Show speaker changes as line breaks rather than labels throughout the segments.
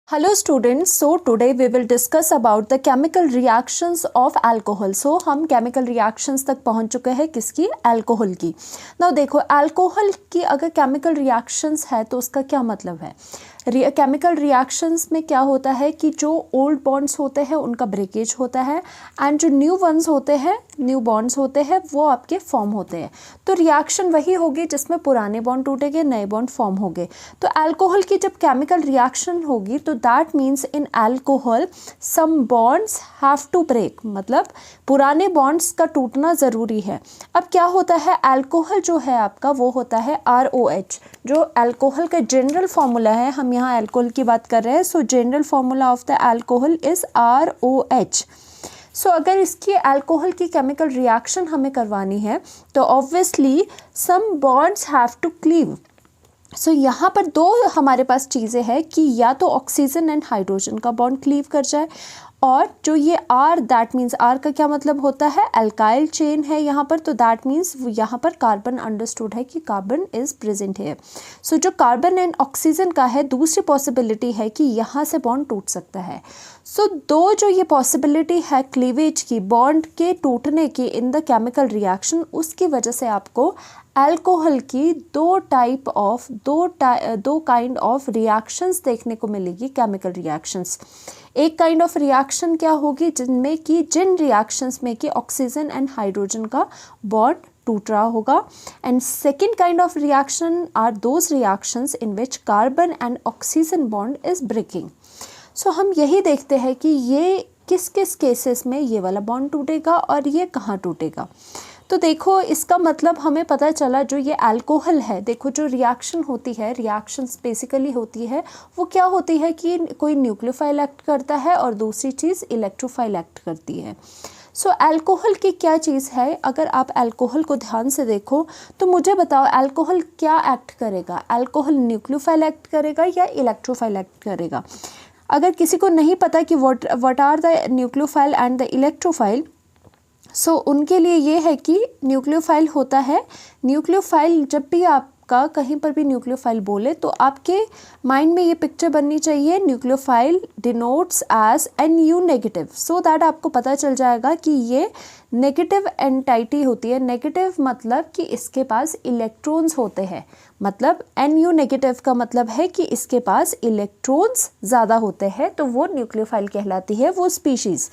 Hello students, so today we will discuss about the chemical reactions of alcohol. So हम chemical reactions तक पहुंच चुके हैं किसकी? अल्कोहल की. Now देखो अल्कोहल की अगर chemical reactions है तो उसका क्या मतलब है? केमिकल रिएक्शंस में क्या होता है कि जो ओल्ड बॉन्ड्स होते हैं उनका ब्रेकेज होता है एंड जो न्यू वंस होते हैं, न्यू बॉन्ड्स होते हैं वो आपके फॉर्म होते हैं. तो रिएक्शन वही होगी जिसमें पुराने बॉन्ड टूटेंगे, नए बॉन्ड फॉर्म होंगे. तो अल्कोहल की जब केमिकल रिएक्शन होगी तो that means in alcohol some bonds have to break, मतलब पुराने बॉन्ड्स का टूटना ज़रूरी है. अब क्या होता है, अल्कोहल जो है आपका वो होता है ROH, जो अल्कोहल का जनरल फार्मूला है. हम यहाँ अल्कोहल की बात कर रहे हैं. सो general formula of the alcohol is ROH. सो अगर इसकी अल्कोहल की केमिकल रिएक्शन हमें करवानी है तो obviously some bonds have to cleave. So यहाँ पर दो हमारे पास चीज़ें हैं कि या तो ऑक्सीजन एंड हाइड्रोजन का बॉन्ड क्लीव कर जाए, और जो ये R, दैट मीन्स R का क्या मतलब होता है, अल्काइल चेन है यहाँ पर. तो दैट मीन्स यहाँ पर कार्बन अंडरस्टूड है कि कार्बन इज प्रेजेंट है. सो जो कार्बन एंड ऑक्सीजन का है, दूसरी पॉसिबिलिटी है कि यहाँ से बॉन्ड टूट सकता है. सो दो जो ये पॉसिबिलिटी है क्लीवेज की, बॉन्ड के टूटने की इन द केमिकल रिएक्शन, उसकी वजह से आपको अल्कोहल की दो काइंड ऑफ रिएक्शंस देखने को मिलेगी, केमिकल रिएक्शंस. एक काइंड ऑफ रिएक्शन क्या होगी जिनमें कि जिन रिएक्शंस में कि ऑक्सीजन एंड हाइड्रोजन का बॉन्ड टूट रहा होगा, and second kind of reaction are those reactions in which carbon and oxygen bond is breaking. So हम यही देखते हैं कि ये किस किस केसेस में ये वाला बॉन्ड टूटेगा और ये कहाँ टूटेगा. तो देखो इसका मतलब हमें पता चला, जो ये अल्कोहल है, देखो जो रिएक्शन होती है, रिएक्शंस बेसिकली होती है वो क्या होती है कि कोई न्यूक्लियोफाइल एक्ट करता है और दूसरी चीज़ इलेक्ट्रोफाइल एक्ट करती है. सो अल्कोहल की क्या चीज़ है, अगर आप अल्कोहल को ध्यान से देखो तो मुझे बताओ अल्कोहल क्या एक्ट करेगा. अल्कोहल न्यूक्लियोफाइल एक्ट करेगा या इलेक्ट्रोफाइल एक्ट करेगा. अगर किसी को नहीं पता कि what are the nucleophile and the electrophile, so उनके लिए ये है कि न्यूक्लियोफाइल होता है, न्यूक्लियोफाइल जब भी आपका कहीं पर भी न्यूक्लियोफाइल बोले तो आपके माइंड में ये पिक्चर बननी चाहिए, nucleophile denotes as NU negative, so that आपको पता चल जाएगा कि ये नेगेटिव एंटाइटी होती है. नेगेटिव मतलब कि इसके पास इलेक्ट्रॉन्स होते हैं, मतलब NU नेगेटिव का मतलब है कि इसके पास इलेक्ट्रॉन्स ज़्यादा होते हैं, तो वो न्यूक्लियोफाइल कहलाती है वो स्पीशीज़.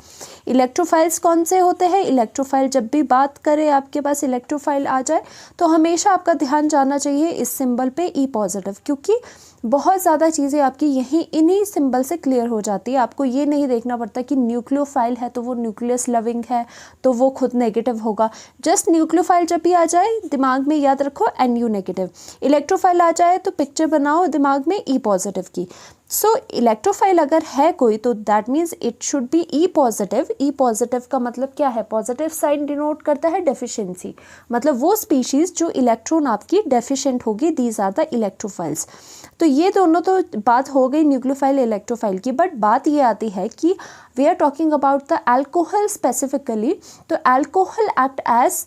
इलेक्ट्रोफाइल्स कौन से होते हैं, इलेक्ट्रोफाइल जब भी बात करें आपके पास इलेक्ट्रोफाइल आ जाए तो हमेशा आपका ध्यान जाना चाहिए इस सिंबल पे E पॉजिटिव, क्योंकि बहुत ज़्यादा चीज़ें आपकी यहीं इन्हीं सिंबल से क्लियर हो जाती है. आपको ये नहीं देखना पड़ता कि न्यूक्लियोफाइल है तो वो न्यूक्लियस लविंग है तो वो खुद नेगेटिव होगा. जस्ट न्यूक्लियोफाइल जब भी आ जाए दिमाग में याद रखो NU नेगेटिव, इलेक्ट्रोफाइल आ जाए तो पिक्चर बनाओ दिमाग में E पॉजिटिव की. सो इलेक्ट्रोफाइल अगर है कोई तो that means it should be E positive. E positive का मतलब क्या है, पॉजिटिव साइन डिनोट करता है डेफिशिएंसी, मतलब वो स्पीशीज़ जो इलेक्ट्रॉन आपकी डेफिशिएंट होगी, दीज आर द इलेक्ट्रोफाइल्स. तो ये दोनों तो बात हो गई न्यूक्लियोफाइल इलेक्ट्रोफाइल की, बट बात ये आती है कि we are talking about the alcohol specifically. तो अल्कोहल एक्ट एज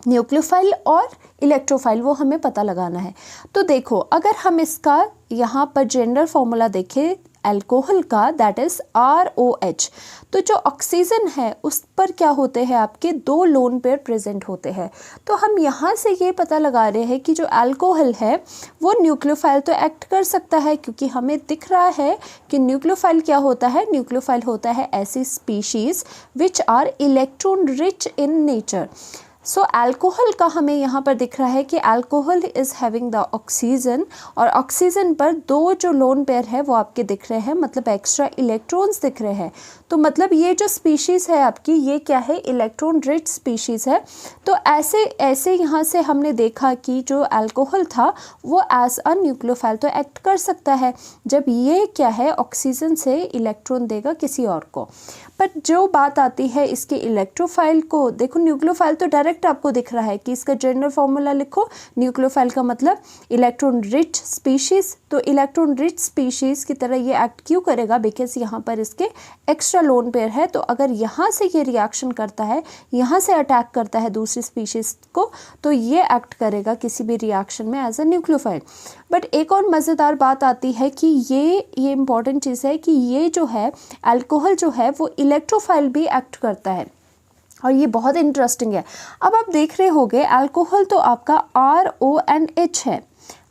न्यूक्लियोफाइल और इलेक्ट्रोफाइल, वो हमें पता लगाना है. तो देखो अगर हम इसका यहाँ पर जनरल फार्मूला देखें अल्कोहल का, दैट इज़ ROH, तो जो ऑक्सीजन है उस पर क्या होते हैं, आपके दो लोन पेयर प्रेजेंट होते हैं. तो हम यहाँ से ये पता लगा रहे हैं कि जो अल्कोहल है वो न्यूक्लियोफाइल तो एक्ट कर सकता है, क्योंकि हमें दिख रहा है कि न्यूक्लियोफाइल क्या होता है, न्यूक्लियोफाइल होता है ऐसी species which are electron rich in nature. So alcohol का हमें यहाँ पर दिख रहा है कि alcohol is having the oxygen, और ऑक्सीजन पर दो जो लोन पेयर है वो आपके दिख रहे हैं, मतलब एक्स्ट्रा इलेक्ट्रॉन्स दिख रहे हैं. तो मतलब ये जो स्पीशीज़ है आपकी, ये क्या है, इलेक्ट्रॉन रिच स्पीशीज़ है. तो ऐसे यहाँ से हमने देखा कि जो अल्कोहल था वो एज अ न्यूक्लियोफाइल तो एक्ट कर सकता है जब ये क्या है, ऑक्सीजन से इलेक्ट्रॉन देगा किसी और को. बट जो बात आती है इसके इलेक्ट्रोफाइल को, देखो न्यूक्लियोफाइल तो डायरेक्ट डायरेक्ट आपको दिख रहा है कि इसका जनरल फॉर्मूला लिखो, न्यूक्लियोफाइल का मतलब इलेक्ट्रॉन रिच स्पीशीज। तो इलेक्ट्रॉन रिच स्पीशीज की तरह ये एक्ट क्यों करेगा, बिकॉज यहाँ पर इसके एक्स्ट्रा लोन पेयर है। तो अगर यहाँ से ये रिएक्शन करता है, यहाँ से अटैक करता है दूसरी स्पीशीज को, तो ये एक्ट करेगा किसी भी रिएक्शन में एज अ न्यूक्लियोफाइल। बट एक और मज़ेदार बात आती है कि ये इंपॉर्टेंट चीज़ है कि ये जो है अल्कोहल जो है वो इलेक्ट्रोफाइल भी एक्ट करता है, और ये बहुत इंटरेस्टिंग है। अब आप देख रहे होंगे अल्कोहल तो आपका RONH है,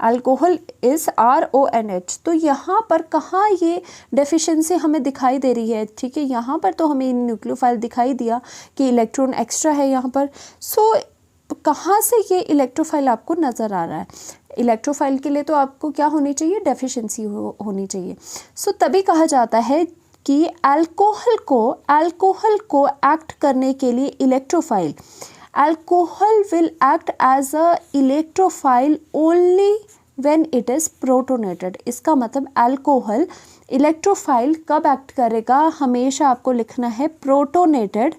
अल्कोहल इज़ RONH। तो यहाँ पर कहाँ ये डेफिशिएंसी हमें दिखाई दे रही है, ठीक है। यहाँ पर तो हमें न्यूक्लियोफाइल दिखाई दिया कि इलेक्ट्रॉन एक्स्ट्रा है यहाँ पर। सो कहाँ से ये इलेक्ट्रोफाइल आपको नज़र आ रहा है। इलेक्ट्रोफाइल के लिए तो आपको क्या होनी चाहिए, डेफिशिएंसी होनी चाहिए। सो तभी कहा जाता है कि अल्कोहल को एक्ट करने के लिए electrophile, alcohol will act as a electrophile only when it is protonated. इसका मतलब अल्कोहल इलेक्ट्रोफाइल कब एक्ट करेगा, हमेशा आपको लिखना है प्रोटोनेटेड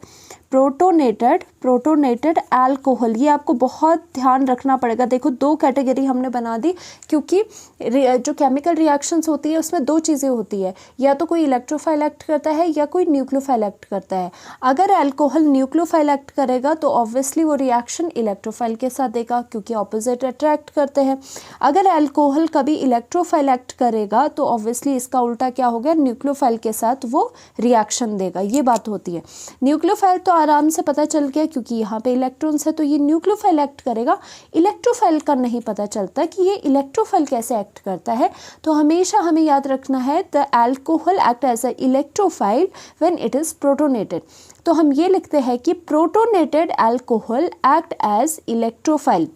अल्कोहल। ये आपको बहुत ध्यान रखना पड़ेगा। देखो दो कैटेगरी हमने बना दी, क्योंकि जो केमिकल रिएक्शंस होती है उसमें दो चीज़ें होती है, या तो कोई इलेक्ट्रोफाइल एक्ट करता है या कोई न्यूक्लियोफाइल एक्ट करता है। अगर अल्कोहल न्यूक्लियोफाइल एक्ट करेगा तो ऑब्वियसली वो रिएक्शन इलेक्ट्रोफाइल के साथ देगा, क्योंकि ऑपोजिट अट्रैक्ट करते हैं। अगर अल्कोहल कभी इलेक्ट्रोफाइल एक्ट करेगा तो ऑब्वियसली इसका उल्टा क्या हो गया, न्यूक्लियोफाइल के साथ वो रिएक्शन देगा। ये बात होती है। न्यूक्लियोफाइल तो आराम से पता चल गया, क्योंकि यहाँ पे इलेक्ट्रॉन्स है तो ये न्यूक्लियोफाइल एक्ट करेगा। इलेक्ट्रोफाइल का नहीं पता चलता कि ये इलेक्ट्रोफाइल कैसे एक्ट करता है। तो हमेशा हमें याद रखना है the alcohol act as a electrophile when it is protonated. तो हम ये लिखते हैं कि protonated alcohol act as electrophile.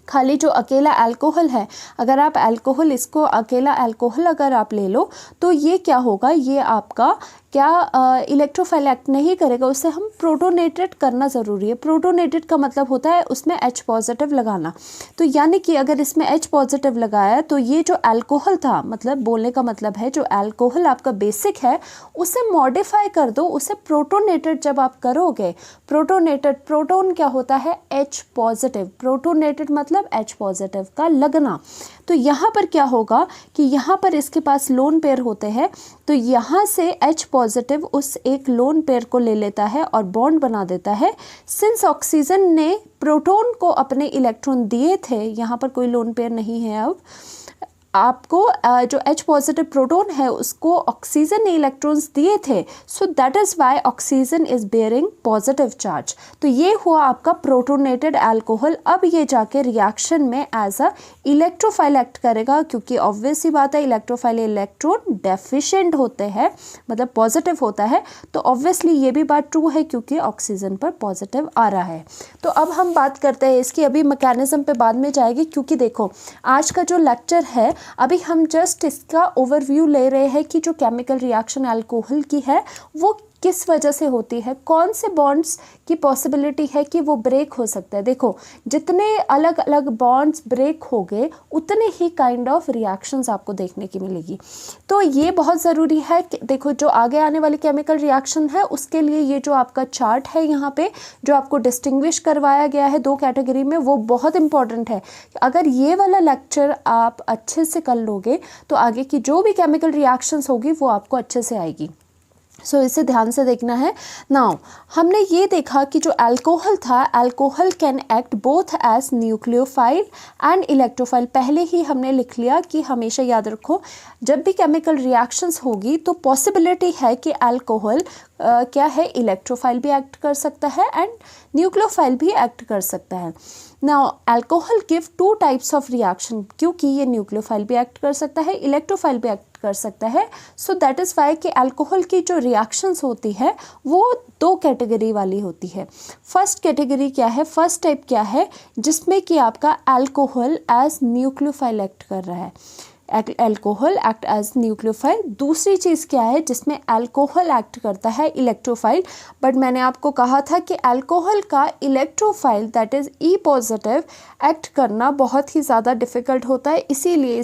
खाली जो अकेला अल्कोहल है, अगर आप अल्कोहल इसको अकेला अल्कोहल अगर आप ले लो तो ये क्या होगा, ये आपका क्या इलेक्ट्रोफाइल एक्ट नहीं करेगा, उससे हम प्रोटोनेटेड करना ज़रूरी है। प्रोटोनेटेड का मतलब होता है उसमें H पॉजिटिव लगाना। तो यानी कि अगर इसमें H पॉजिटिव लगाया तो ये जो अल्कोहल था, मतलब बोलने का मतलब है जो अल्कोहल आपका बेसिक है उसे मॉडिफाई कर दो, उसे प्रोटोनेटेड जब आप करोगे, प्रोटोनेटेड, प्रोटोन क्या होता है H पॉजिटिव, प्रोटोनेटेड मतलब H पॉजिटिव का लगना। तो यहाँ पर क्या होगा कि यहाँ पर इसके पास लोन पेयर होते हैं, तो यहाँ से H पॉजिटिव उस एक लोन पेयर को ले लेता है और बॉन्ड बना देता है। सिंस ऑक्सीजन ने प्रोटॉन को अपने इलेक्ट्रॉन दिए थे, यहाँ पर कोई लोन पेयर नहीं है, अब आपको जो H पॉजिटिव प्रोटॉन है उसको ऑक्सीजन ने इलेक्ट्रॉन्स दिए थे, so that is why oxygen is bearing positive charge. तो ये हुआ आपका प्रोटोनेटेड अल्कोहल। अब ये जाके रिएक्शन में एज अ इलेक्ट्रोफाइल एक्ट करेगा, क्योंकि ऑब्वियस ही बात है इलेक्ट्रोफाइल इलेक्ट्रॉन डेफिशिएंट होते हैं, मतलब पॉजिटिव होता है। तो ऑब्वियसली ये भी बात ट्रू है क्योंकि ऑक्सीजन पर पॉजिटिव आ रहा है। तो अब हम बात करते हैं इसकी, अभी मैकेनिज्म पे बाद में जाएगी, क्योंकि देखो आज का जो लेक्चर है अभी हम जस्ट इसका ओवरव्यू ले रहे हैं कि जो केमिकल रिएक्शन अल्कोहल की है वो किस वजह से होती है, कौन से बॉन्ड्स की पॉसिबिलिटी है कि वो ब्रेक हो सकता है। देखो जितने अलग अलग बॉन्ड्स ब्रेक हो गए उतने ही काइंड ऑफ रिएक्शंस आपको देखने की मिलेगी। तो ये बहुत ज़रूरी है कि देखो जो आगे आने वाली केमिकल रिएक्शन है उसके लिए ये जो आपका चार्ट है यहाँ पे जो आपको डिस्टिंग्विश करवाया गया है दो कैटेगरी में, वो बहुत इंपॉर्टेंट है। अगर ये वाला लेक्चर आप अच्छे से कर लोगे तो आगे की जो भी केमिकल रिएक्शंस होगी वो आपको अच्छे से आएगी। सो इसे ध्यान से देखना है। नाउ हमने ये देखा कि जो अल्कोहल था, alcohol can act both as nucleophile and electrophile. पहले ही हमने लिख लिया कि हमेशा याद रखो जब भी केमिकल रिएक्शंस होगी तो पॉसिबिलिटी है कि अल्कोहल क्या है, इलेक्ट्रोफाइल भी एक्ट कर सकता है एंड न्यूक्लियोफाइल भी एक्ट कर सकता है। Now alcohol give two types of reaction, क्योंकि ये न्यूक्लियोफाइल भी एक्ट कर सकता है, इलेक्ट्रोफाइल भी एक्ट कर सकता है। सो दैट इज़ वाई कि अल्कोहल की जो रिएक्शंस होती है वो दो कैटेगरी वाली होती है। फर्स्ट कैटेगरी क्या है, फर्स्ट टाइप क्या है, जिसमें कि आपका अल्कोहल एज न्यूक्लियोफाइल एक्ट कर रहा है। Alcohol act as nucleophile. दूसरी चीज़ क्या है जिसमें अल्कोहल एक्ट करता है, इलेक्ट्रोफाइल। बट मैंने आपको कहा था कि अल्कोहल का electrophile that is E positive act करना बहुत ही ज़्यादा डिफ़िकल्ट होता है, इसीलिए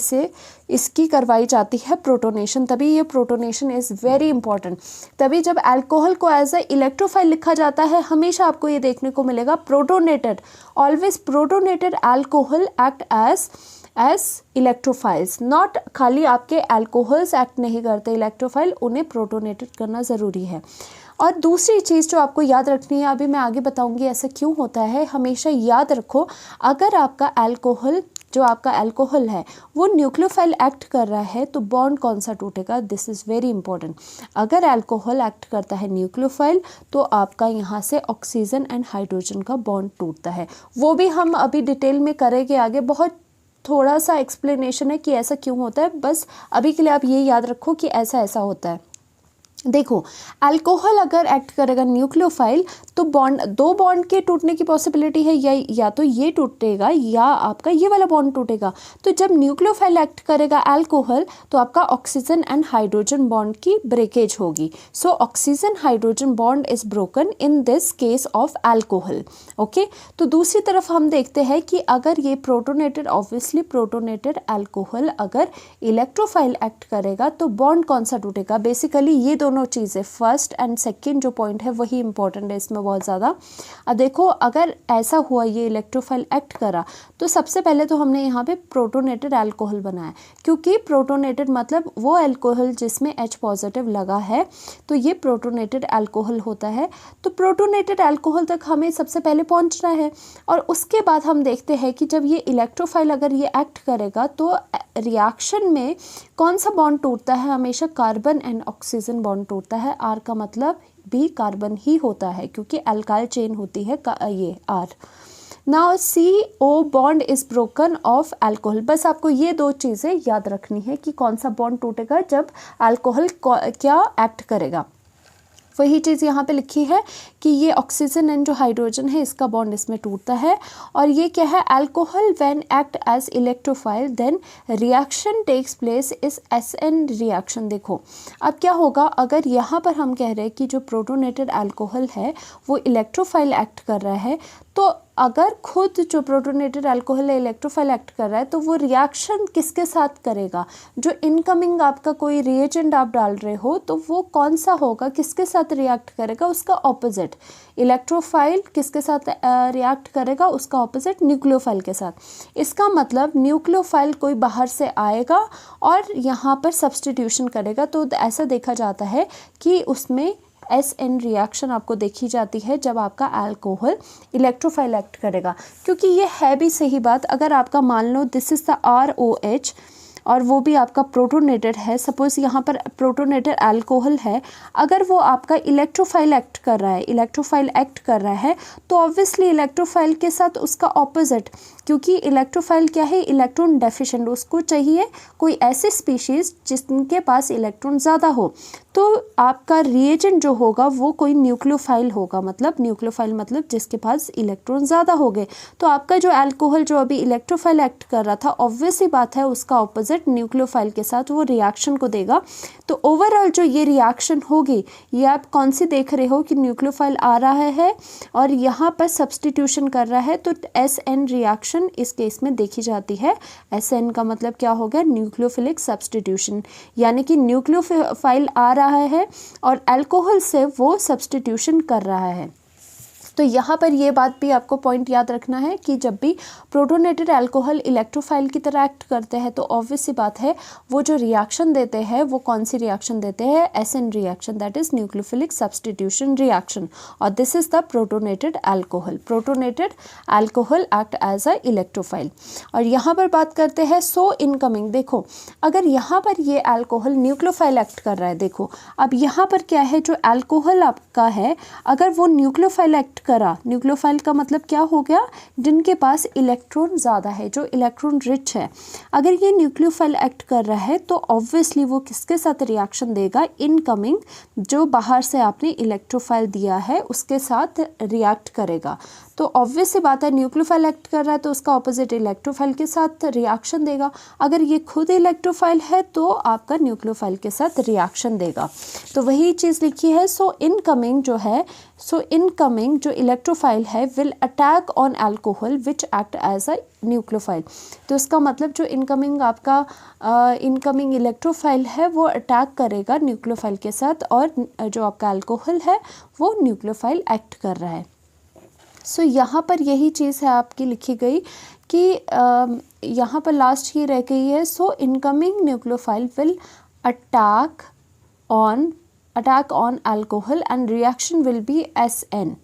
इसकी करवाई जाती है प्रोटोनेशन। तभी ये प्रोटोनेशन इज़ वेरी इंपॉर्टेंट। तभी जब अल्कोहल को एज अ इलेक्ट्रोफाइल लिखा जाता है हमेशा आपको ये देखने को मिलेगा protonated, always protonated alcohol act as electrophiles. Not खाली आपके अल्कोहल्स एक्ट नहीं करते इलेक्ट्रोफाइल, उन्हें प्रोटोनेटेड करना ज़रूरी है। और दूसरी चीज़ जो आपको याद रखनी है, अभी मैं आगे बताऊंगी ऐसा क्यों होता है, हमेशा याद रखो अगर आपका अल्कोहल है वो न्यूक्लियोफाइल एक्ट कर रहा है तो बॉन्ड कौन सा टूटेगा, दिस इज़ वेरी इंपॉर्टेंट। अगर अल्कोहल एक्ट करता है न्यूक्लियोफाइल तो आपका यहाँ से ऑक्सीजन एंड हाइड्रोजन का बॉन्ड टूटता है। वो भी हम अभी डिटेल में करेंगे आगे, बहुत थोड़ा सा एक्सप्लेनेशन है कि ऐसा क्यों होता है, बस अभी के लिए आप ये याद रखो कि ऐसा होता है। देखो अल्कोहल अगर एक्ट करेगा न्यूक्लियोफाइल तो दो बॉन्ड के टूटने की पॉसिबिलिटी है, या तो ये टूटेगा या आपका ये वाला बॉन्ड टूटेगा। तो जब न्यूक्लियोफाइल एक्ट करेगा अल्कोहल तो आपका ऑक्सीजन एंड हाइड्रोजन बॉन्ड की ब्रेकेज होगी। So oxygen hydrogen bond is broken in this case of alcohol. Okay, तो दूसरी तरफ हम देखते हैं कि अगर ये प्रोटोनेटेड, ऑब्वियसली प्रोटोनेटेड अल्कोहल अगर इलेक्ट्रोफाइल एक्ट करेगा तो बॉन्ड कौन सा टूटेगा, बेसिकली ये दोनों चीज़ें, फर्स्ट एंड सेकंड जो पॉइंट है वही इंपॉर्टेंट है इसमें बहुत ज़्यादा। अब देखो अगर ऐसा हुआ ये इलेक्ट्रोफाइल एक्ट करा तो सबसे पहले तो हमने यहाँ पे प्रोटोनेटेड अल्कोहल बनाया, क्योंकि प्रोटोनेटेड मतलब वो अल्कोहल जिसमें H पॉजिटिव लगा है, तो ये प्रोटोनेटेड अल्कोहल होता है। तो प्रोटोनेटेड अल्कोहल तक हमें सबसे पहले पहुँचना है और उसके बाद हम देखते हैं कि जब ये इलेक्ट्रोफाइल अगर ये एक्ट करेगा तो रिएक्शन में कौन सा बॉन्ड टूटता है, हमेशा कार्बन एंड ऑक्सीजन बॉन्ड टूटता है। आर का मतलब भी कार्बन ही होता है क्योंकि अल्काइल चेन होती है ये R. Now CO bond is broken of alcohol. बस आपको ये दो चीज़ें याद रखनी है कि कौन सा बॉन्ड टूटेगा जब अल्कोहल क्या एक्ट करेगा। वही चीज़ यहाँ पे लिखी है कि ये ऑक्सीजन एंड जो हाइड्रोजन है इसका बॉन्ड इसमें टूटता है। और ये क्या है, alcohol when act as electrophile then reaction takes place इस SN रिएक्शन। देखो अब क्या होगा, अगर यहाँ पर हम कह रहे हैं कि जो प्रोटोनेटेड अल्कोहल है वो इलेक्ट्रोफाइल एक्ट कर रहा है, तो अगर खुद जो प्रोटोनेटेड अल्कोहल है इलेक्ट्रोफाइल एक्ट कर रहा है तो वो रिएक्शन किसके साथ करेगा, जो इनकमिंग आपका कोई रिएजेंट आप डाल रहे हो तो वो कौन सा होगा, किसके साथ रिएक्ट करेगा, उसका ऑपोजिट। इलेक्ट्रोफाइल किसके साथ रिएक्ट करेगा, उसका ऑपोजिट न्यूक्लियोफाइल के साथ। इसका मतलब न्यूक्लियोफाइल कोई बाहर से आएगा और यहाँ पर सब्स्टिट्यूशन करेगा। तो ऐसा देखा जाता है कि उसमें SN रिएक्शन आपको देखी जाती है जब आपका अल्कोहल इलेक्ट्रोफाइल एक्ट करेगा। क्योंकि ये है भी सही बात, अगर आपका मान लो दिस इज़ द ROH और वो भी आपका प्रोटोनेटेड है, सपोज़ यहाँ पर प्रोटोनेटेड अल्कोहल है, अगर वो आपका इलेक्ट्रोफाइल एक्ट कर रहा है तो ऑब्वियसली इलेक्ट्रोफाइल के साथ उसका ऑपोजिट, क्योंकि इलेक्ट्रोफाइल क्या है, इलेक्ट्रॉन डेफिशिएंट, उसको चाहिए कोई ऐसी स्पीशीज़ जिनके पास इलेक्ट्रॉन ज़्यादा हो। तो आपका रिएजेंट जो होगा वो कोई न्यूक्लियोफाइल होगा, मतलब न्यूक्लियोफाइल मतलब जिसके पास इलेक्ट्रॉन ज़्यादा हो गए। तो आपका जो अल्कोहल जो अभी इलेक्ट्रोफाइल एक्ट कर रहा था, ऑब्वियस ही बात है उसका ऑपोजिट न्यूक्लियोफाइल के साथ वो रिएक्शन को देगा। तो ओवरऑल जो ये रिएक्शन होगी ये आप कौन सी देख रहे हो कि न्यूक्लियोफाइल आ रहा है और यहाँ पर सब्स्टिट्यूशन कर रहा है, तो SN रिएक्शन इस केस में देखी जाती है। SN का मतलब क्या हो गया, न्यूक्लियोफिलिक सब्स्टिट्यूशन, यानी कि न्यूक्लियोफाइल आ रहा है और अल्कोहल से वो सब्स्टिट्यूशन कर रहा है। तो यहाँ पर ये बात भी आपको पॉइंट याद रखना है कि जब भी प्रोटोनेटेड अल्कोहल इलेक्ट्रोफाइल की तरह एक्ट करते हैं तो ऑब्वियस सी बात है वो जो रिएक्शन देते हैं वो कौन सी रिएक्शन देते हैं, SN reaction, that is nucleophilic substitution reaction. और this is the protonated alcohol act as a electrophile. और यहाँ पर बात करते हैं सो इनकमिंग। देखो अगर यहाँ पर ये अल्कोहल न्यूक्लियोफाइल एक्ट कर रहा है, देखो अब यहाँ पर क्या है, जो अल्कोहल आपका है अगर वो न्यूक्लियोफाइल एक्ट करा, न्यूक्लियोफाइल का मतलब क्या हो गया, जिनके पास इलेक्ट्रॉन ज़्यादा है, जो इलेक्ट्रॉन रिच है। अगर ये न्यूक्लियोफाइल एक्ट कर रहा है तो ऑब्वियसली वो किसके साथ रिएक्शन देगा, इनकमिंग जो बाहर से आपने इलेक्ट्रोफाइल दिया है उसके साथ रिएक्ट करेगा। तो ऑब्वियस सी बात है, न्यूक्लियोफाइल एक्ट कर रहा है तो उसका ऑपोजिट इलेक्ट्रोफाइल के साथ रिएक्शन देगा। अगर ये खुद इलेक्ट्रोफाइल है तो आपका न्यूक्लियोफाइल के साथ रिएक्शन देगा। तो वही चीज़ लिखी है। सो इनकमिंग जो है, सो इनकमिंग जो इलेक्ट्रोफाइल है will attack on alcohol which act as a nucleophile. तो इसका मतलब जो इनकमिंग आपका इनकमिंग इलेक्ट्रोफाइल है वो अटैक करेगा न्यूक्लियोफाइल के साथ, और जो आपका अल्कोहल है वो न्यूक्लियोफाइल एक्ट कर रहा है। सो यहाँ पर यही चीज़ है आपकी लिखी गई कि यहाँ पर लास्ट ही रह गई है। So incoming nucleophile will attack on alcohol and reaction will be SN,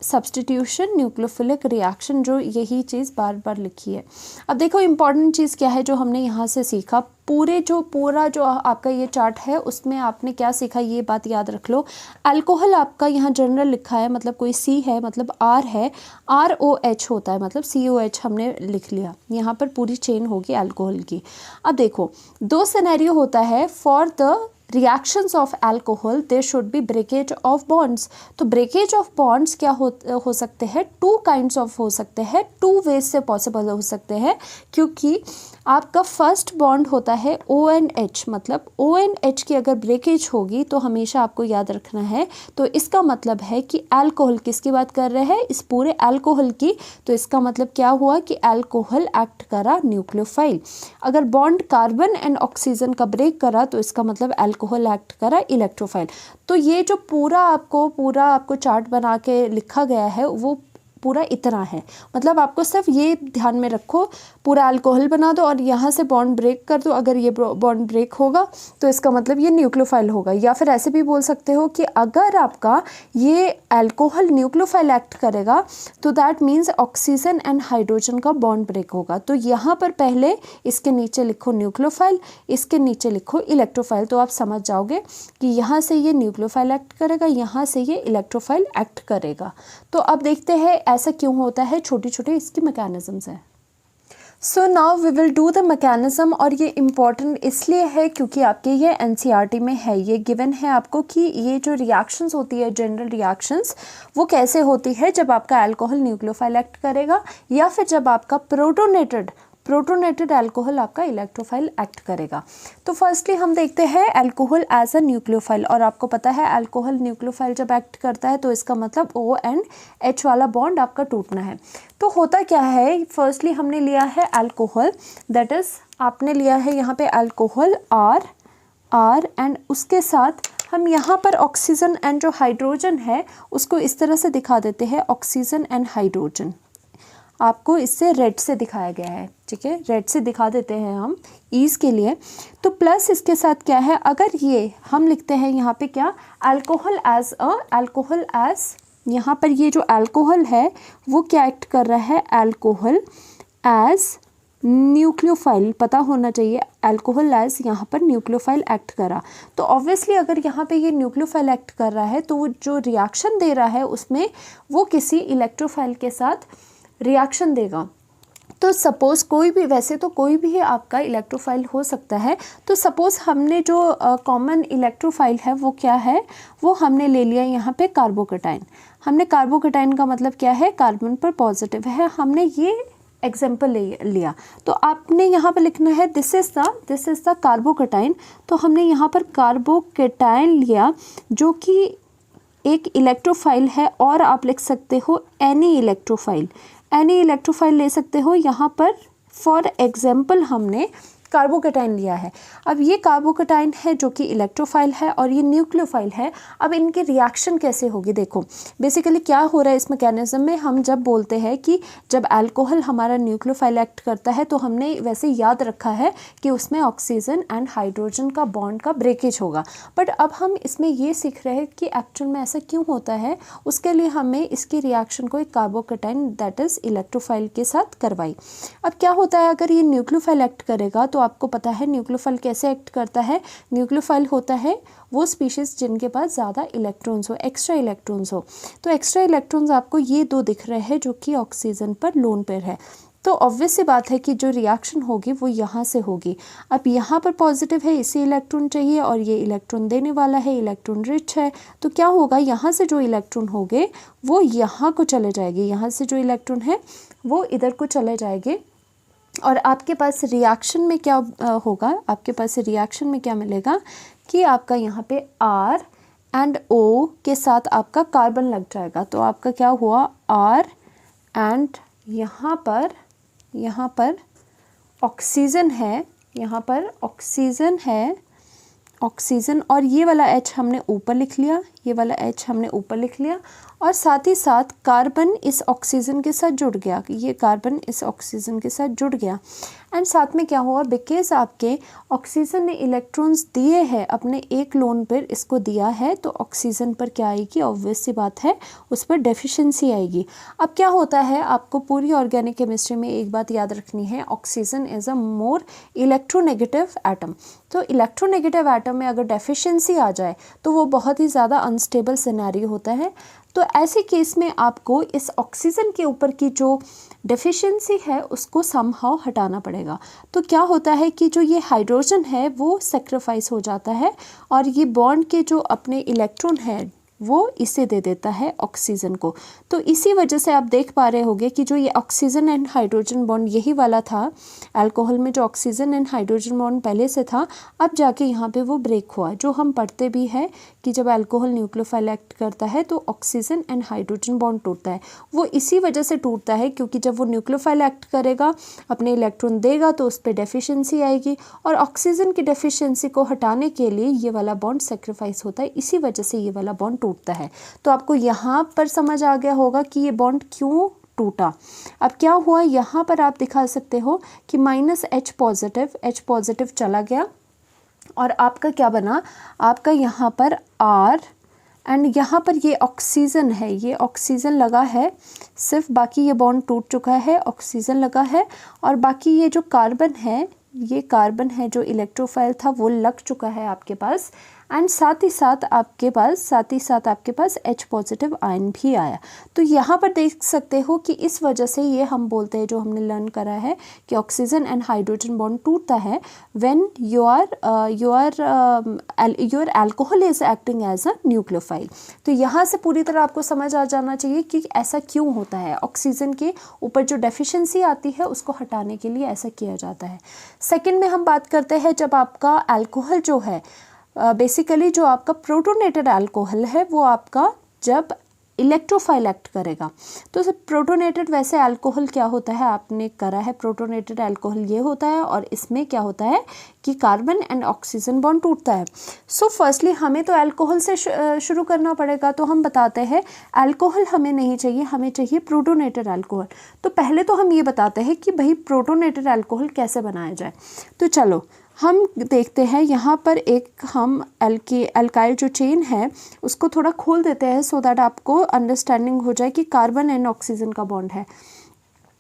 substitution nucleophilic reaction, जो यही चीज़ बार बार लिखी है। अब देखो इम्पॉर्टेंट चीज़ क्या है जो हमने यहाँ से सीखा, पूरा जो आपका ये चार्ट है उसमें आपने क्या सीखा, ये बात याद रख लो। अल्कोहल आपका यहाँ जनरल लिखा है, मतलब कोई C है, मतलब R है, ROH होता है, मतलब COH हमने लिख लिया। यहाँ पर पूरी चेन होगी अल्कोहल की। अब देखो दो सिनेरियो होता है, for the reactions of alcohol there should be breakage of bonds. तो ब्रेकेज ऑफ बॉन्ड्स क्या हो सकते हैं, टू काइंड्स ऑफ हो सकते हैं, टू वेज से पॉसिबल हो सकते हैं, क्योंकि आपका फर्स्ट बॉन्ड होता है ONH, मतलब ONH की अगर ब्रेकेज होगी तो हमेशा आपको याद रखना है, तो इसका मतलब है कि अल्कोहल, किसकी बात कर रहे हैं, इस पूरे अल्कोहल की। तो इसका मतलब क्या हुआ कि अल्कोहल एक्ट करा न्यूक्लियोफाइल। अगर बॉन्ड कार्बन एंड ऑक्सीजन का ब्रेक करा तो इसका मतलब अल्कोहल एक्ट करा इलेक्ट्रोफाइल। तो ये जो पूरा आपको चार्ट बना के लिखा गया है वो पूरा इतना है, मतलब आपको सिर्फ ये ध्यान में रखो, पूरा अल्कोहल बना दो और यहाँ से बॉन्ड ब्रेक कर दो। अगर ये बॉन्ड ब्रेक होगा तो इसका मतलब ये न्यूक्लियोफाइल होगा। या फिर ऐसे भी बोल सकते हो कि अगर आपका ये अल्कोहल न्यूक्लियोफाइल एक्ट करेगा तो that means oxygen and hydrogen का बॉन्ड ब्रेक होगा। तो यहाँ पर पहले इसके नीचे लिखो न्यूक्लियोफाइल, इसके नीचे लिखो इलेक्ट्रोफाइल, तो आप समझ जाओगे कि यहाँ से ये न्यूक्लियोफाइल एक्ट करेगा, यहाँ से ये इलेक्ट्रोफाइल एक्ट करेगा। तो अब देखते हैं ऐसा क्यों होता है, छोटी छोटी इसकी मैकेनिज्म्स हैं। So now we will do the mechanism, और ये इम्पॉर्टेंट इसलिए है क्योंकि आपके ये NCERT में है, ये गिवन है आपको कि ये जो रिएक्शंस होती है, जनरल रिएक्शंस, वो कैसे होती है जब आपका अल्कोहल न्यूक्लियोफाइल एक्ट करेगा या फिर जब आपका प्रोटोनेटेड अल्कोहल आपका इलेक्ट्रोफाइल एक्ट करेगा। तो फर्स्टली हम देखते हैं अल्कोहल एज अ न्यूक्लियोफाइल, और आपको पता है अल्कोहल न्यूक्लियोफाइल जब एक्ट करता है तो इसका मतलब O एंड H वाला बॉन्ड आपका टूटना है। तो होता क्या है, फर्स्टली हमने लिया है अल्कोहल, दैट इज आपने लिया है यहाँ पे अल्कोहल R एंड उसके साथ हम यहाँ पर ऑक्सीजन एंड जो हाइड्रोजन है उसको इस तरह से दिखा देते हैं, ऑक्सीजन एंड हाइड्रोजन आपको इससे रेड से दिखाया गया है, ठीक है, रेड से दिखा देते हैं हम ईज के लिए। तो प्लस इसके साथ क्या है, अगर ये हम लिखते हैं यहाँ पे क्या, अल्कोहल एज यहाँ पर ये जो अल्कोहल है वो क्या एक्ट कर रहा है, अल्कोहल एज न्यूक्लियोफाइल, पता होना चाहिए अल्कोहल एज यहाँ पर न्यूक्लियोफाइल एक्ट करा। तो ऑब्वियसली अगर यहाँ पे ये न्यूक्लियोफाइल एक्ट कर रहा है तो वो जो रिएक्शन दे रहा है उसमें वो किसी इलेक्ट्रोफाइल के साथ रिएक्शन देगा। तो सपोज़ कोई भी, वैसे तो कोई भी आपका इलेक्ट्रोफाइल हो सकता है, तो सपोज़ हमने जो कॉमन इलेक्ट्रोफाइल है वो क्या है, वो हमने ले लिया यहाँ पे कार्बोकेटाइन। हमने कार्बोकेटाइन का मतलब क्या है, कार्बन पर पॉजिटिव है, हमने ये एग्जाम्पल लिया। तो आपने यहाँ पर लिखना है दिस इज़ द कार्बोकेटाइन। तो हमने यहाँ पर कार्बोकेटाइन लिया जो कि एक इलेक्ट्रोफाइल है, और आप लिख सकते हो एनी इलेक्ट्रोफाइल ले सकते हो। यहाँ पर फॉर एग्जाम्पल हमने कार्बोकेटाइन लिया है। अब ये कार्बोकेटाइन है जो कि इलेक्ट्रोफाइल है और ये न्यूक्लियोफाइल है। अब इनकी रिएक्शन कैसे होगी, देखो बेसिकली क्या हो रहा है इस मैकेनिज्म में, हम जब बोलते हैं कि जब अल्कोहल हमारा न्यूक्लियोफाइल एक्ट करता है तो हमने वैसे याद रखा है कि उसमें ऑक्सीजन एंड हाइड्रोजन का बॉन्ड का ब्रेकेज होगा, बट अब हम इसमें ये सीख रहे हैं कि एक्चुअल में ऐसा क्यों होता है। उसके लिए हमें इसकी रिएक्शन को एक कार्बोकेटाइन दैट इज़ इलेक्ट्रोफाइल के साथ करवाई। अब क्या होता है, अगर ये न्यूक्लियोफाइल एक्ट करेगा तो तो आपको पता है न्यूक्लियोफाइल कैसे एक्ट करता है। न्यूक्लियोफाइल होता है वो स्पीशीज़ जिनके पास ज़्यादा इलेक्ट्रॉन्स हो, एक्स्ट्रा इलेक्ट्रॉन्स हो। तो एक्स्ट्रा इलेक्ट्रॉन्स आपको ये दो दिख रहे हैं जो कि ऑक्सीजन पर लोन पेयर है। तो ऑब्वियस सी बात है कि जो रिएक्शन होगी वो यहाँ से होगी। अब यहाँ पर पॉजिटिव है, इसे इलेक्ट्रॉन चाहिए और ये इलेक्ट्रॉन देने वाला है, इलेक्ट्रॉन रिच है। तो क्या होगा, यहाँ से जो इलेक्ट्रॉन होंगे वो यहाँ को चले जाएंगे, यहाँ से जो इलेक्ट्रॉन है वो इधर को चले जाएंगे। और आपके पास रिएक्शन में क्या होगा, आपके पास रिएक्शन में क्या मिलेगा कि आपका यहाँ पे R एंड O के साथ आपका कार्बन लग जाएगा। तो आपका क्या हुआ, R एंड यहाँ पर ऑक्सीजन है, यहाँ पर ऑक्सीजन है, ऑक्सीजन, और ये वाला H हमने ऊपर लिख लिया, ये वाला H हमने ऊपर लिख लिया। और साथ ही साथ कार्बन इस ऑक्सीजन के साथ जुड़ गया, ये कार्बन इस ऑक्सीजन के साथ जुड़ गया। एंड साथ में क्या हुआ, बिकॉज आपके ऑक्सीजन ने इलेक्ट्रॉन्स दिए हैं, अपने एक लोन पर इसको दिया है, तो ऑक्सीजन पर क्या आएगी, ऑब्वियस सी बात है उस पर डेफिशिएंसी आएगी। अब क्या होता है, आपको पूरी ऑर्गेनिक केमिस्ट्री में एक बात याद रखनी है, oxygen is a more electronegative atom. तो इलेक्ट्रोनेगेटिव एटम में अगर डेफिशिएंसी आ जाए तो वो बहुत ही ज़्यादा अनस्टेबल सिनेरियो होता है। तो ऐसे केस में आपको इस ऑक्सीजन के ऊपर की जो डेफिशिएंसी है उसको समहाउ हटाना पड़ेगा। तो क्या होता है कि जो ये हाइड्रोजन है वो सेक्रीफाइस हो जाता है और ये बॉन्ड के जो अपने इलेक्ट्रॉन है वो इसे दे देता है ऑक्सीजन को। तो इसी वजह से आप देख पा रहे होंगे कि जो ये ऑक्सीजन एंड हाइड्रोजन बॉन्ड यही वाला था, अल्कोहल में जो ऑक्सीजन एंड हाइड्रोजन बॉन्ड पहले से था, अब जाके यहाँ पे वो ब्रेक हुआ। जो हम पढ़ते भी है कि जब अल्कोहल न्यूक्लियोफाइल एक्ट करता है तो ऑक्सीजन एंड हाइड्रोजन बॉन्ड टूटता है। वो इसी वजह से टूटता है क्योंकि जब वो न्यूक्लियोफाइल एक्ट करेगा, अपने इलेक्ट्रॉन देगा तो उस पर डेफिशिएंसी आएगी और ऑक्सीजन की डेफिशिएंसी को हटाने के लिए ये वाला बॉन्ड सेक्रीफाइस होता है, इसी वजह से ये वाला बॉन्ड टूटता है। तो आपको यहाँ पर समझ आ गया होगा कि ये बॉन्ड क्यों टूटा। अब क्या हुआ, यहाँ पर आप दिखा सकते हो कि -H पॉजिटिव चला गया और आपका क्या बना, आपका यहाँ पर R एंड यहाँ पर ये ऑक्सीजन है, ये ऑक्सीजन लगा है सिर्फ, बाकी ये बॉन्ड टूट चुका है, ऑक्सीजन लगा है और बाकी ये जो कार्बन है, ये कार्बन है जो इलेक्ट्रोफाइल था वो लग चुका है आपके पास। एंड साथ ही साथ आपके पास H पॉजिटिव आयन भी आया। तो यहाँ पर देख सकते हो कि इस वजह से ये हम बोलते हैं, जो हमने लर्न करा है कि ऑक्सीजन एंड हाइड्रोजन बॉन्ड टूटता है when your alcohol is acting as a nucleophile. तो यहाँ से पूरी तरह आपको समझ आ जाना चाहिए कि ऐसा क्यों होता है, ऑक्सीजन के ऊपर जो डेफिशिएंसी आती है उसको हटाने के लिए ऐसा किया जाता है। सेकेंड में हम बात करते हैं जब आपका अल्कोहल जो है, बेसिकली जो आपका प्रोटोनेटेड अल्कोहल है वो आपका जब इलेक्ट्रोफाइल एक्ट करेगा। तो प्रोटोनेटेड वैसे अल्कोहल क्या होता है आपने करा है, प्रोटोनेटेड अल्कोहल ये होता है और इसमें क्या होता है कि कार्बन एंड ऑक्सीजन बॉन्ड टूटता है। सो फर्स्टली हमें तो अल्कोहल से शुरू करना पड़ेगा। तो हम बताते हैं अल्कोहल हमें नहीं चाहिए, हमें चाहिए प्रोटोनेटेड अल्कोहल। तो पहले तो हम ये बताते हैं कि भाई प्रोटोनेटेड अल्कोहल कैसे बनाया जाए। तो चलो हम देखते हैं, यहाँ पर एक हम अल्काइल जो चेन है उसको थोड़ा खोल देते हैं सो दैट आपको अंडरस्टैंडिंग हो जाए कि कार्बन एंड ऑक्सीजन का बॉन्ड है।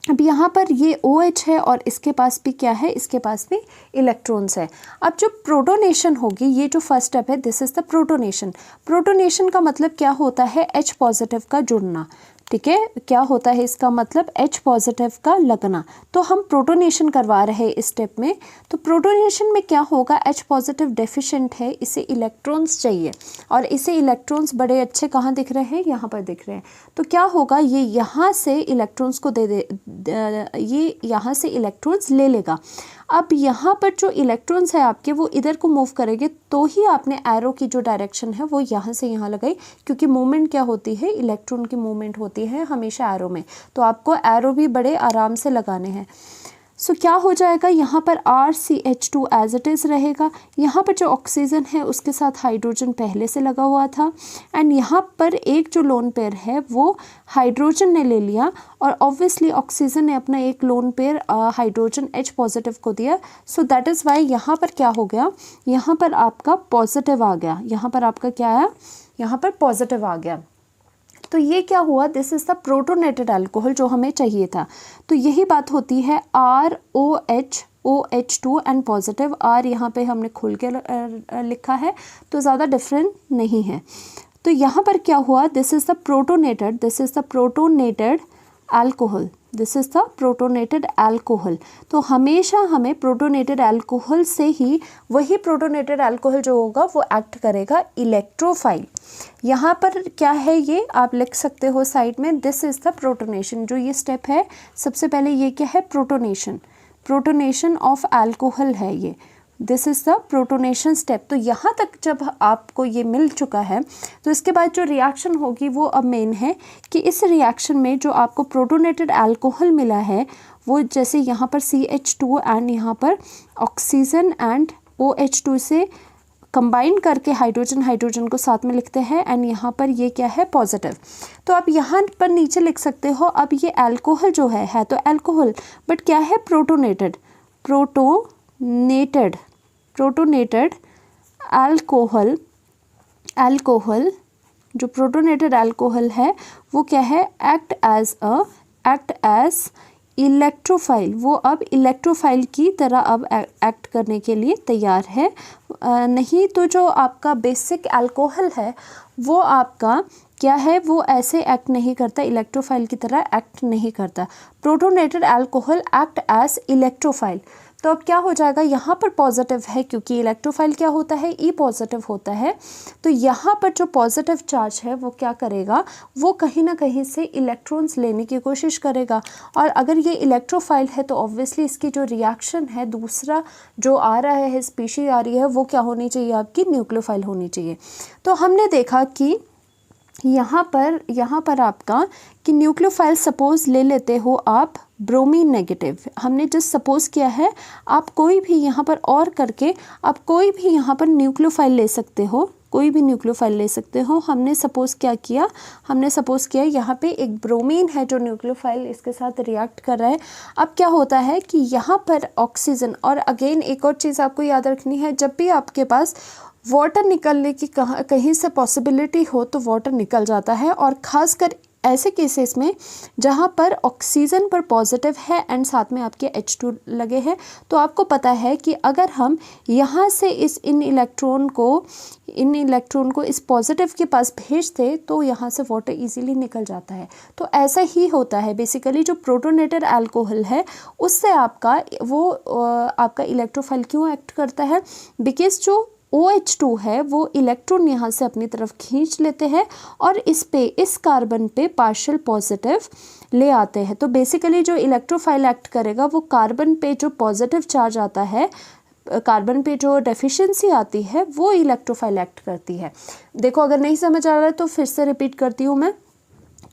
अब यहाँ पर ये OH है और इसके पास भी क्या है, इसके पास भी इलेक्ट्रॉन्स है। अब जो प्रोटोनेशन होगी, ये जो फर्स्ट स्टेप है, this is the protonation. Protonation का मतलब क्या होता है, H पॉजिटिव का जुड़ना। ठीक है, क्या होता है इसका मतलब, H पॉजिटिव का लगना। तो हम प्रोटोनेशन करवा रहे हैं इस स्टेप में। तो प्रोटोनेशन में क्या होगा, H पॉजिटिव डेफिशिएंट है, इसे इलेक्ट्रॉन्स चाहिए और इसे इलेक्ट्रॉन्स बड़े अच्छे कहाँ दिख रहे हैं, यहाँ पर दिख रहे हैं। तो क्या होगा, ये यहाँ से इलेक्ट्रॉन्स को ये यहाँ से इलेक्ट्रॉन्स ले लेगा। अब यहाँ पर जो इलेक्ट्रॉन्स है आपके वो इधर को मूव करेंगे, तो ही आपने एरो की जो डायरेक्शन है वो यहाँ से यहाँ लगाई, क्योंकि मूवमेंट क्या होती है, इलेक्ट्रॉन की मूवमेंट होती है हमेशा एरो में। तो आपको एरो भी बड़े आराम से लगाने हैं। सो क्या हो जाएगा, यहाँ पर RCH2 एज इट इज़ रहेगा। यहाँ पर जो ऑक्सीजन है उसके साथ हाइड्रोजन पहले से लगा हुआ था एंड यहाँ पर एक जो लोन पेयर है वो हाइड्रोजन ने ले लिया और ऑब्वियसली ऑक्सीजन ने अपना एक lone pair hydrogen H positive को दिया। सो दैट इज़ वाई यहाँ पर क्या हो गया, यहाँ पर आपका पॉजिटिव आ गया, यहाँ पर आपका क्या आया, यहाँ पर पॉजिटिव आ गया। तो ये क्या हुआ, this is the protonated alcohol जो हमें चाहिए था। तो यही बात होती है ROH OH2 and positive R यहाँ पे हमने खोल के लिखा है, तो ज़्यादा डिफरेंट नहीं है। तो यहाँ पर क्या हुआ, this is the protonated alcohol, this is the protonated alcohol. तो हमेशा हमें प्रोटोनेटेड अल्कोहल से ही, वही प्रोटोनेटेड अल्कोहल जो होगा वो एक्ट करेगा इलेक्ट्रोफाइल। यहाँ पर क्या है, ये आप लिख सकते हो साइड में, दिस इज़ द प्रोटोनेशन। जो ये स्टेप है, सबसे पहले ये क्या है, प्रोटोनेशन ऑफ अल्कोहल है ये, this is the protonation step. तो यहाँ तक जब आपको ये मिल चुका है, तो इसके बाद जो रिएक्शन होगी वो अब मेन है कि इस रिएक्शन में जो आपको प्रोटोनेटेड अल्कोहल मिला है, वो जैसे यहाँ पर CH2 एंड यहाँ पर ऑक्सीजन एंड OH2 से कंबाइन करके हाइड्रोजन को साथ में लिखते हैं, एंड यहाँ पर ये क्या है, पॉजिटिव। तो आप यहाँ पर नीचे लिख सकते हो, अब ये अल्कोहल जो है तो अल्कोहल, बट क्या है, प्रोटोनेटेड अल्कोहल, जो प्रोटोनेटेड अल्कोहल है वो क्या है, एक्ट एज इलेक्ट्रोफाइल। वो अब इलेक्ट्रोफाइल की तरह अब एक्ट करने के लिए तैयार है। नहीं तो जो आपका बेसिक अल्कोहल है वो आपका क्या है, वो ऐसे एक्ट नहीं करता, इलेक्ट्रोफाइल की तरह एक्ट नहीं करता। Protonated alcohol act as electrophile. तो अब क्या हो जाएगा, यहाँ पर पॉजिटिव है क्योंकि इलेक्ट्रोफाइल क्या होता है, E पॉजिटिव होता है। तो यहाँ पर जो पॉजिटिव चार्ज है वो क्या करेगा, वो कहीं ना कहीं से इलेक्ट्रॉन्स लेने की कोशिश करेगा, और अगर ये इलेक्ट्रोफाइल है तो ऑब्वियसली इसकी जो रिएक्शन है, दूसरा जो आ रहा है, स्पीशीज आ रही है, वो क्या होनी चाहिए, आपकी न्यूक्लियोफाइल होनी चाहिए। तो हमने देखा कि यहाँ पर आपका कि न्यूक्लियोफाइल सपोज ले लेते हो आप ब्रोमीन नेगेटिव, हमने जस्ट सपोज किया है। आप कोई भी यहाँ पर और करके आप कोई भी यहाँ पर न्यूक्लियोफाइल ले सकते हो, कोई भी न्यूक्लियोफाइल ले सकते हो। हमने सपोज क्या किया, हमने सपोज किया यहाँ पे एक ब्रोमीन है जो न्यूक्लियोफाइल इसके साथ रिएक्ट कर रहा है। अब क्या होता है कि यहाँ पर ऑक्सीजन, और अगेन एक और चीज़ आपको याद रखनी है, जब भी आपके पास वाटर निकलने की कहीं से पॉसिबिलिटी हो तो वाटर निकल जाता है, और ख़ासकर ऐसे केसेस में जहाँ पर ऑक्सीजन पर पॉजिटिव है एंड साथ में आपके H2 लगे हैं। तो आपको पता है कि अगर हम यहाँ से इन इलेक्ट्रॉन को इस पॉजिटिव के पास भेजते तो यहाँ से वाटर इजीली निकल जाता है। तो ऐसा ही होता है बेसिकली, जो प्रोटोनेटेड अल्कोहल है उससे आपका इलेक्ट्रोफाइल क्यों एक्ट करता है, बिकॉज जो OH2 है वो इलेक्ट्रॉन यहाँ से अपनी तरफ खींच लेते हैं और इस कार्बन पे पार्शियल पॉजिटिव ले आते हैं। तो बेसिकली जो इलेक्ट्रोफाइल एक्ट करेगा वो कार्बन पे जो पॉजिटिव चार्ज आता है, कार्बन पे जो डेफिशिएंसी आती है, वो इलेक्ट्रोफाइल एक्ट करती है। देखो अगर नहीं समझ आ रहा है तो फिर से रिपीट करती हूँ मैं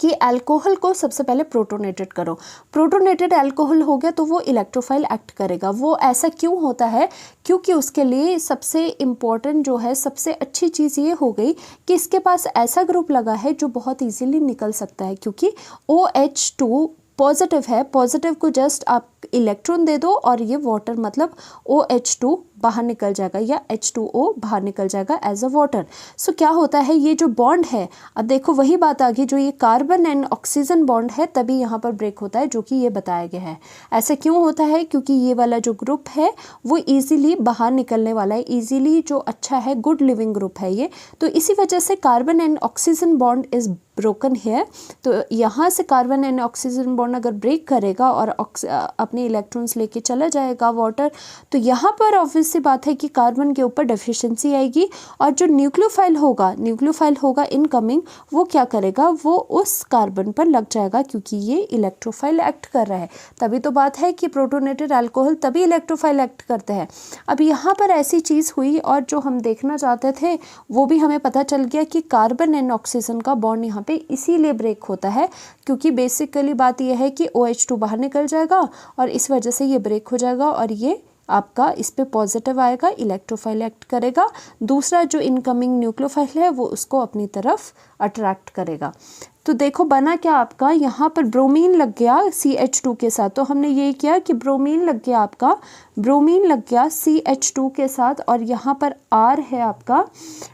कि अल्कोहल को सबसे पहले प्रोटोनेटेड करो। प्रोटोनेटेड अल्कोहल हो गया तो वो इलेक्ट्रोफाइल एक्ट करेगा। वो ऐसा क्यों होता है, क्योंकि उसके लिए सबसे इम्पॉर्टेंट जो है, सबसे अच्छी चीज़ ये हो गई कि इसके पास ऐसा ग्रुप लगा है जो बहुत इजीली निकल सकता है, क्योंकि OH2 पॉजिटिव है। पॉजिटिव को जस्ट आप इलेक्ट्रॉन दे दो और ये वाटर मतलब OH2 बाहर निकल जाएगा या H2O बाहर निकल जाएगा एज अ वाटर। सो क्या होता है, ये जो बॉन्ड है, अब देखो वही बात आ गई, जो ये कार्बन एंड ऑक्सीजन बॉन्ड है तभी यहाँ पर ब्रेक होता है, जो कि ये बताया गया है। ऐसा क्यों होता है, क्योंकि ये वाला जो ग्रुप है वो ईजिली बाहर निकलने वाला है, ईजिली जो अच्छा है, गुड लिविंग ग्रुप है ये। तो इसी वजह से carbon and oxygen bond is broken है। तो यहाँ से कार्बन एंड ऑक्सीजन बॉन्ड अगर ब्रेक करेगा और अपने इलेक्ट्रॉन्स लेके चला जाएगा वाटर, तो यहाँ पर ऑब्वियस सी बात है कि कार्बन के ऊपर डेफिशिएंसी आएगी, और जो न्यूक्लियोफाइल होगा इनकमिंग, वो क्या करेगा, वो उस कार्बन पर लग जाएगा, क्योंकि ये इलेक्ट्रोफाइल एक्ट कर रहा है। तभी तो बात है कि प्रोटोनेटेड अल्कोहल तभी इलेक्ट्रोफाइल एक्ट करते हैं। अब यहाँ पर ऐसी चीज़ हुई और जो हम देखना चाहते थे वो भी हमें पता चल गया कि कार्बन एंड ऑक्सीजन का बॉन्ड यहाँ पे इसीलिए ब्रेक होता है, क्योंकि बेसिकली बात यह है कि OH2 बाहर निकल जाएगा और इस वजह से ये ब्रेक हो जाएगा, और ये आपका इस पे पॉजिटिव आएगा, इलेक्ट्रोफाइल एक्ट करेगा। दूसरा जो इनकमिंग न्यूक्लियोफाइल है वो उसको अपनी तरफ अट्रैक्ट करेगा। तो देखो बना क्या आपका, यहाँ पर ब्रोमीन लग गया CH2 के साथ, तो हमने ये किया कि ब्रोमीन लग गया आपका, ब्रोमीन लग गया CH2 के साथ, और यहाँ पर R है आपका,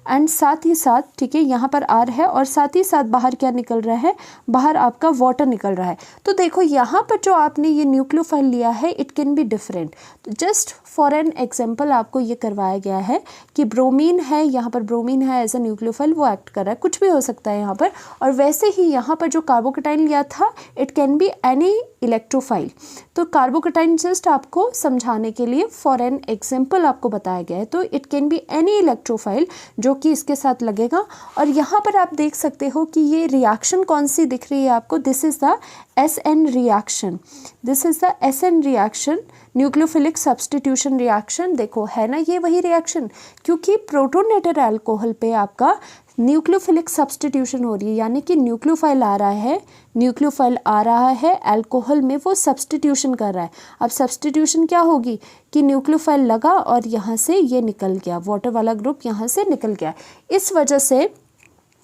एंड साथ ही साथ, ठीक है, यहाँ पर R है और साथ ही साथ बाहर क्या निकल रहा है, बाहर आपका वाटर निकल रहा है। तो देखो यहाँ पर जो आपने ये न्यूक्लियोफाइल लिया है इट कैन बी डिफरेंट। तो जस्ट फॉर एन एग्जांपल आपको ये करवाया गया है कि ब्रोमीन है, यहाँ पर ब्रोमीन है एज अ न्यूक्लियोफाइल, वो एक्ट कर रहा है, कुछ भी हो सकता है यहाँ पर। और वैसे ही यहाँ पर जो कार्बोकेटाइन लिया था it can be any electrophile. तो कार्बोकेटाइन जस्ट आपको समझाने के लिए फॉर एन एग्जांपल आपको बताया गया है। तो it can be any electrophile जो कि इसके साथ लगेगा। और यहाँ पर आप देख सकते हो कि ये रिएक्शन कौन सी दिख रही है आपको, this is the SN reaction, this is the SN reaction, nucleophilic substitution reaction. देखो है ना ये वही रिएक्शन, क्योंकि प्रोटोनेटेड अल्कोहल पे आपका न्यूक्लियोफिलिक सब्स्टिट्यूशन हो रही है, यानी कि न्यूक्लियोफाइल आ रहा है, न्यूक्लियोफाइल आ रहा है अल्कोहल में, वो सब्स्टिट्यूशन कर रहा है। अब सब्स्टिट्यूशन क्या होगी कि न्यूक्लियोफाइल लगा और यहाँ से ये निकल गया, वाटर वाला ग्रुप यहाँ से निकल गया। इस वजह से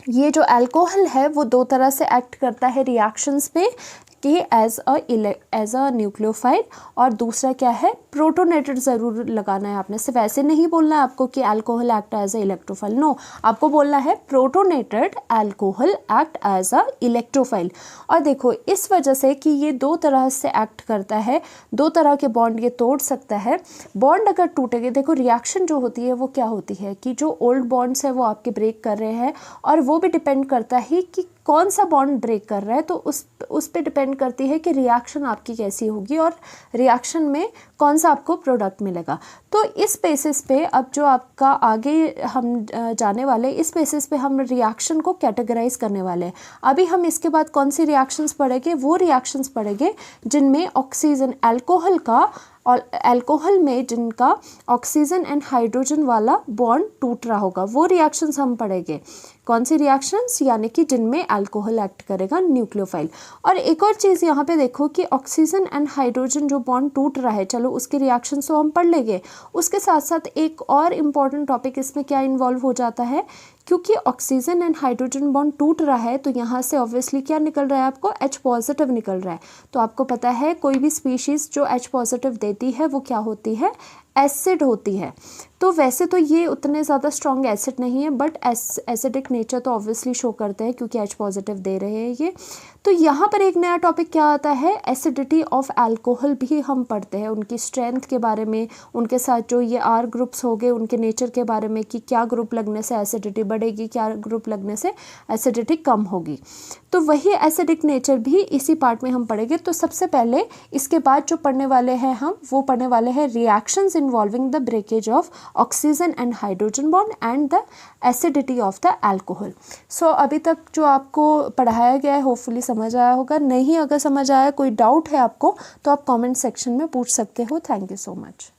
ये जो अल्कोहल है वो दो तरह से एक्ट करता है रिएक्शंस में, कि एज अ न्यूक्लियोफाइल, और दूसरा क्या है, प्रोटोनेटेड ज़रूर लगाना है आपने, सिर्फ ऐसे नहीं बोलना है आपको कि alcohol act as a electrophile, no, आपको बोलना है protonated alcohol act as a electrophile. और देखो इस वजह से कि ये दो तरह से एक्ट करता है, दो तरह के बॉन्ड ये तोड़ सकता है। बॉन्ड अगर टूटेंगे, देखो रिएक्शन जो होती है वो क्या होती है कि जो ओल्ड बॉन्ड्स है वो आपके ब्रेक कर रहे हैं, और वो भी डिपेंड करता है कि कौन सा बॉन्ड ब्रेक कर रहा है, तो उस पे डिपेंड करती है कि रिएक्शन आपकी कैसी होगी और रिएक्शन में कौन सा आपको प्रोडक्ट मिलेगा। तो इस बेसिस पे अब जो आपका आगे हम जाने वाले, इस बेसिस पे हम रिएक्शन को कैटेगराइज करने वाले हैं। अभी हम इसके बाद कौन सी रिएक्शंस पढ़ेंगे, वो रिएक्शंस पढ़ेंगे जिनमें ऑक्सीजन, अल्कोहल का, और अल्कोहल में जिनका ऑक्सीजन एंड हाइड्रोजन वाला बॉन्ड टूट रहा होगा, वो रिएक्शंस हम पढ़ेंगे। कौन सी रिएक्शंस, यानी कि जिनमें अल्कोहल एक्ट करेगा न्यूक्लियोफाइल। और एक और चीज़ यहाँ पे देखो कि ऑक्सीजन एंड हाइड्रोजन जो बॉन्ड टूट रहा है, चलो उसके रिएक्शंस तो हम पढ़ लेंगे, उसके साथ साथ एक और इम्पॉर्टेंट टॉपिक इसमें क्या इन्वॉल्व हो जाता है, क्योंकि ऑक्सीजन एंड हाइड्रोजन बॉन्ड टूट रहा है तो यहाँ से ऑब्वियसली क्या निकल रहा है, आपको H पॉजिटिव निकल रहा है। तो आपको पता है कोई भी स्पीशीज़ जो H पॉजिटिव देती है वो क्या होती है, एसिड होती है। तो वैसे तो ये उतने ज़्यादा स्ट्रॉन्ग एसिड नहीं है, बट एसिडिक नेचर तो ऑब्वियसली शो करते हैं क्योंकि H पॉजिटिव दे रहे हैं ये। तो यहाँ पर एक नया टॉपिक क्या आता है, एसिडिटी ऑफ अल्कोहल भी हम पढ़ते हैं, उनकी स्ट्रेंथ के बारे में, उनके साथ जो ये R ग्रुप्स हो गए उनके नेचर के बारे में, कि क्या ग्रुप लगने से एसिडिटी बढ़ेगी, क्या ग्रुप लगने से एसिडिटी कम होगी। तो वही एसिडिक नेचर भी इसी पार्ट में हम पढ़ेंगे। तो सबसे पहले इसके बाद जो पढ़ने वाले हैं हम, वो पढ़ने वाले हैं reactions involving the breakage of oxygen and hydrogen bond and the acidity of the alcohol. So अभी तक जो आपको पढ़ाया गया है होपफुली समझ आया होगा। नहीं अगर समझ आया, कोई डाउट है आपको, तो आप कमेंट सेक्शन में पूछ सकते हो। Thank you so much.